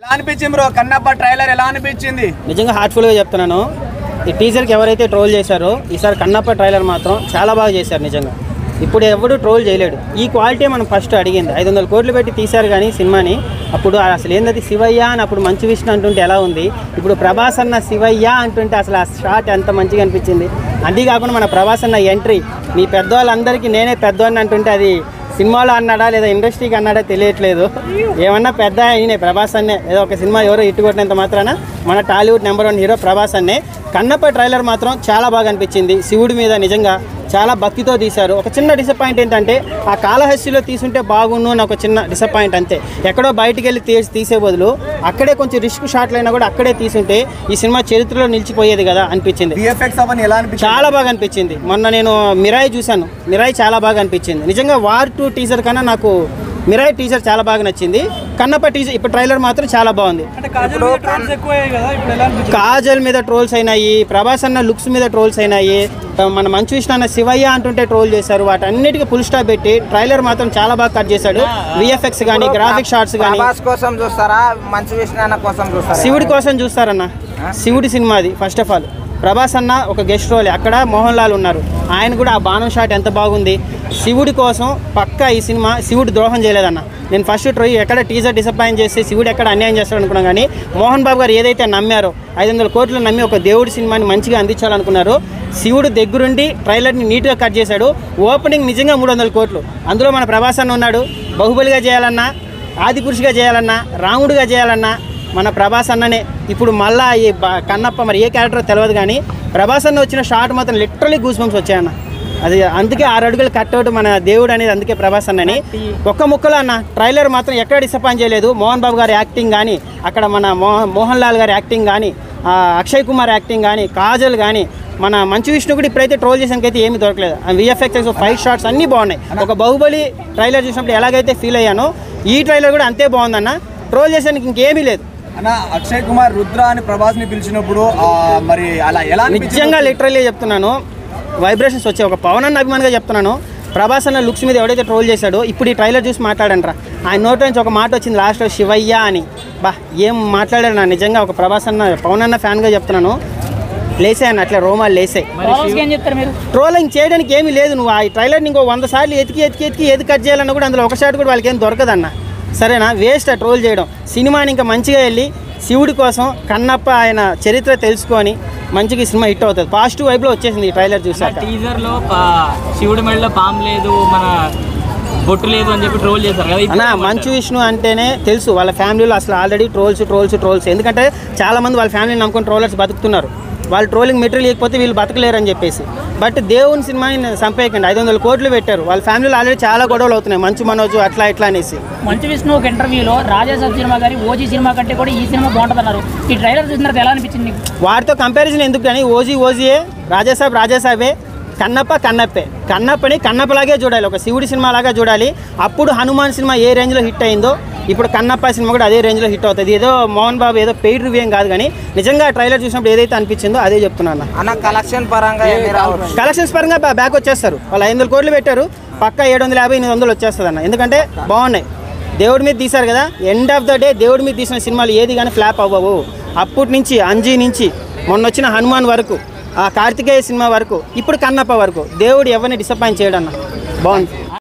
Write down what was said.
ఎలా అనిపించింది bro Kannappa trailer ఎలా అనిపించింది? నిజంగా హార్ట్ఫుల్గా చెప్తున్నాను. ఈ టీజర్కి ఎవరైతే ట్రోల్ చేశారో ఈసారి కన్నప్ప ట్రైలర్ మాత్రం చాలా బాగా చేశారు. నిజంగా ఇప్పుడు ఎవడు ట్రోల్ చేయలేడు. ఈ క్వాలిటీ మనం ఫస్ట్ అడిగింది. 500 కోట్లు పెట్టి తీశారు కానీ సినిమాని. అప్పుడు అసలు ఏంటది శివయ్య అని అప్పుడు మంచు విష్ణు అంటుంటే ఎలా ఉంది, ఇప్పుడు ప్రభాస్ అన్న శివయ్య అంటుంటే అసలు ఆ షాట్ ఎంత మంచిగా అనిపించింది. అంతేకాకుండా మన ప్రభాస్ అన్న ఎంట్రీ మీ పెద్దవాళ్ళందరికీ నేనే పెద్దవాడిని అంటుంటే అది సినిమాలో అన్నాడా లేదా ఇండస్ట్రీకి అన్నాడా తెలియట్లేదు. ఏమన్నా పెద్ద అయినాయి ప్రభాస్ అన్నే. ఏదో ఒక సినిమా ఎవరో ఇట్టుకొట్టినంత మాత్రాన మన టాలీవుడ్ నెంబర్ 1 హీరో ప్రభాస్ అన్నే. కన్నప్ప ట్రైలర్ మాత్రం చాలా బాగా అనిపించింది. శివుడి మీద నిజంగా చాలా భక్తితో తీశారు. ఒక చిన్న డిసప్పాయింట్ ఏంటంటే ఆ కాళహస్తిలో తీసుంటే బాగుండు అని ఒక చిన్న డిసప్పాయింట్ అంతే. ఎక్కడో బయటికి వెళ్ళి తీసే బదులు అక్కడే కొంచెం రిస్క్ షాట్లు అయినా కూడా అక్కడే తీసుంటే ఈ సినిమా చరిత్రలో నిలిచిపోయేది కదా అనిపించింది. చాలా బాగా అనిపించింది. మొన్న నేను మిరాయి చూశాను. మిరాయి చాలా బాగా అనిపించింది. నిజంగా వార్ 2 టీజర్ కన్నా నాకు మిరాయి టీజర్ చాలా బాగా నచ్చింది. కన్నప్ప టీజర్ ఇప్పుడు ట్రైలర్ మాత్రం చాలా బాగుంది. కాజల్ మీద ట్రోల్స్ అయినాయి, ప్రభాస్ అన్న లుక్స్ మీద ట్రోల్స్ అయినాయి, మన మంచు విష్ణు అన్న శివయ్య అంటుంటే ట్రోల్ చేశారు. వాటన్నిటికీ ఫుల్ స్టాప్ పెట్టి ట్రైలర్ మాత్రం చాలా బాగా కట్ చేశాడు. విఎఫ్ఎక్స్ కానీ గ్రాఫిక్ షాట్స్ కానీ శివుడి కోసం చూస్తారన్న. శివుడి సినిమా అది. ఫస్ట్ ఆఫ్ ఆల్ ప్రభాస్ అన్న ఒక గెస్ట్ రోల్, అక్కడ మోహన్ లాల్ ఉన్నారు. ఆయన కూడా ఆ బాణం షాట్ ఎంత బాగుంది. శివుడి కోసం పక్కా ఈ సినిమా. శివుడు ద్రోహం చేయలేదన్న. నేను ఫస్ట్ ఎక్కడ టీజర్ డిసప్పాయింట్ చేసి శివుడు ఎక్కడ అన్యాయం చేస్తాడు అనుకున్నాను. కానీ మోహన్ బాబు గారు ఏదైతే నమ్మారో 500 కోట్లు నమ్మి ఒక దేవుడి సినిమాని మంచిగా అందించాలనుకున్నారు. శివుడు దగ్గరుండి ట్రైలర్ని నీట్గా కట్ చేశాడు. ఓపెనింగ్ నిజంగా 300 కోట్లు. అందులో మన ప్రభాస్ అన్న ఉన్నాడు. బాహుబలిగా చేయాలన్నా, ఆదిపురుషుగా చేయాలన్నా, రాముడిగా చేయాలన్నా మన ప్రభాస్ అన్ననే. ఇప్పుడు మళ్ళా ఈ కన్నప్ప మరి ఏ క్యారెక్టర్ తెలియదు కానీ ప్రభాస్ అన్న వచ్చిన షాట్ మాత్రం లిటరలీ గూస్ బంప్స్ వచ్చాయన్న. అది అందుకే 6 అడుగులు కట్అవుట్ మన దేవుడు అనేది. అందుకే ప్రభాస్ అన్నని ఒక్క ముక్కలో అన్న ట్రైలర్ మాత్రం ఎక్కడ డిసప్పాయింట్ చేయలేదు. మోహన్ బాబు గారి యాక్టింగ్ కానీ, అక్కడ మన మోహన్ లాల్ గారి యాక్టింగ్ కానీ, అక్షయ్ కుమార్ యాక్టింగ్ కానీ, కాజల్ కానీ, మన మంచు విష్ణు కూడా ఇప్పుడైతే ట్రోల్ చేసానికైతే ఏమీ దొరకలేదు. విఎఫ్ఎక్స్ ఫైట్ షాట్స్ అన్నీ బాగున్నాయి. ఒక బాహుబలి ట్రైలర్ చూసినప్పుడు ఎలాగైతే ఫీల్ అయ్యానో ఈ ట్రైలర్ కూడా అంతే బాగుందన్న. ట్రోల్ చేసానికి ఇంకేమీ లేదు అన్న. అక్షయ్ కుమార్ రుద్ర అని ప్రభాస్ ని పిలిచినప్పుడు మరి అలా ఎలా నిజంగా లిటరల్లీ చెప్తున్నాను వైబ్రేషన్స్ వచ్చాయి. ఒక పవన్ అన్న అభిమానిగా చెప్తున్నాను. ప్రభాస్ అన్న లుక్స్ మీద ఎవడైతే ట్రోల్ చేశాడో ఇప్పుడు ఈ ట్రైలర్ చూసి మాట్లాడంట్రా. ఆయన నోట్ నుంచి ఒక మాట వచ్చింది లాస్ట్లో శివయ్య అని. ఏం మాట్లాడాడు నా. నిజంగా ఒక ప్రభాస్ అన్న పవన్ అన్న ఫ్యాన్గా చెప్తున్నాను. లేసే అన్న అట్లా రోమాలు లేసాయి. ట్రోలింగ్ చేయడానికి ఏమీ లేదు. నువ్వు ఆ ట్రైలర్ని ఇంకో 100 సార్లు ఎతికి ఏది కట్ చేయాలన్నా కూడా అందులో ఒక షాట్ కూడా వాళ్ళకి ఏం దొరకదన్న. సరేనా, వేస్ట్ ఆ ట్రోల్ చేయడం. సినిమాని ఇంకా మంచిగా వెళ్ళి శివుడి కోసం కన్నప్ప ఆయన చరిత్ర తెలుసుకొని మంచిగా ఈ సినిమా హిట్ అవుతుంది. పాజిటివ్ వైబ్లో వచ్చేసింది ఈ ట్రైలర్ చూసాక. టీజర్లో శివుడి మెడలో పాము లేదు, మన బొట్టు లేదు అని చెప్పి ట్రోల్ చేశారు కదా అన్న. మంచు విష్ణు అంటేనే తెలుసు వాళ్ళ ఫ్యామిలీలో అసలు ఆల్రెడీ ట్రోల్స్. ఎందుకంటే చాలామంది వాళ్ళ ఫ్యామిలీని నమ్ముకొని ట్రోలర్స్ బతుకుతున్నారు. వాళ్ళు ట్రోలింగ్ మెటీరియల్ లేకపోతే వీళ్ళు బతకలేరు అని చెప్పేసి. బట్ దేవుని సినిమాని చంపేయకండి. 500 కోట్లు పెట్టారు. వాళ్ళ ఫ్యామిలీలో ఆల్రెడీ చాలా గొడవలు అవుతున్నాయి. మంచు మనోజు అట్లా ఇట్లా అనేసి. మంచు విష్ణు ఒక ఇంటర్వ్యూలో రాజాసాబ్ సినిమా గారి ఓజీ సినిమా కంటే కూడా ఈ సినిమా బాగుంటుందన్నారు. ఈ ట్రైలర్ చూసిన తర్వాత ఎలా అనిపించింది? వాటితో కంపారిజన్ ఎందుకు కానీ ఓజీయే, రాజాసాబే, కన్నప్పని కన్నప్పలాగే చూడాలి. ఒక శివుడి సినిమా లాగా చూడాలి. అప్పుడు హనుమాన్ సినిమా ఏ రేంజ్లో హిట్ అయిందో ఇప్పుడు కన్నప్ప సినిమా కూడా అదే రేంజ్లో హిట్ అవుతుంది. ఏదో మోహన్ బాబు ఏదో పెయిడ్ రివ్యూ ఏం కాదు కానీ నిజంగా ట్రైలర్ చూసినప్పుడు ఏదైతే అనిపించిందో అదే చెప్తున్నాను అన్న. కలెక్షన్స్ పరంగా బ్యాక్ వచ్చేస్తారు. వాళ్ళు 500 కోట్లు పెట్టారు. పక్కా 750-800 వచ్చేస్తుంది అన్న. ఎందుకంటే బాగున్నాయి. దేవుడి మీద తీశారు కదా. ఎండ్ ఆఫ్ ద డే దేవుడి మీద తీసిన సినిమాలు ఏది కానీ ఫ్లాప్ అవ్వవు. అప్పటి నుంచి అంజీ నుంచి మొన్న వచ్చిన హనుమాన్ వరకు, ఆ కార్తికేయ సినిమా వరకు, ఇప్పుడు కన్నప్ప వరకు దేవుడు ఎవరిని డిసప్పాయింట్ చేయడన్న. బాగుంది.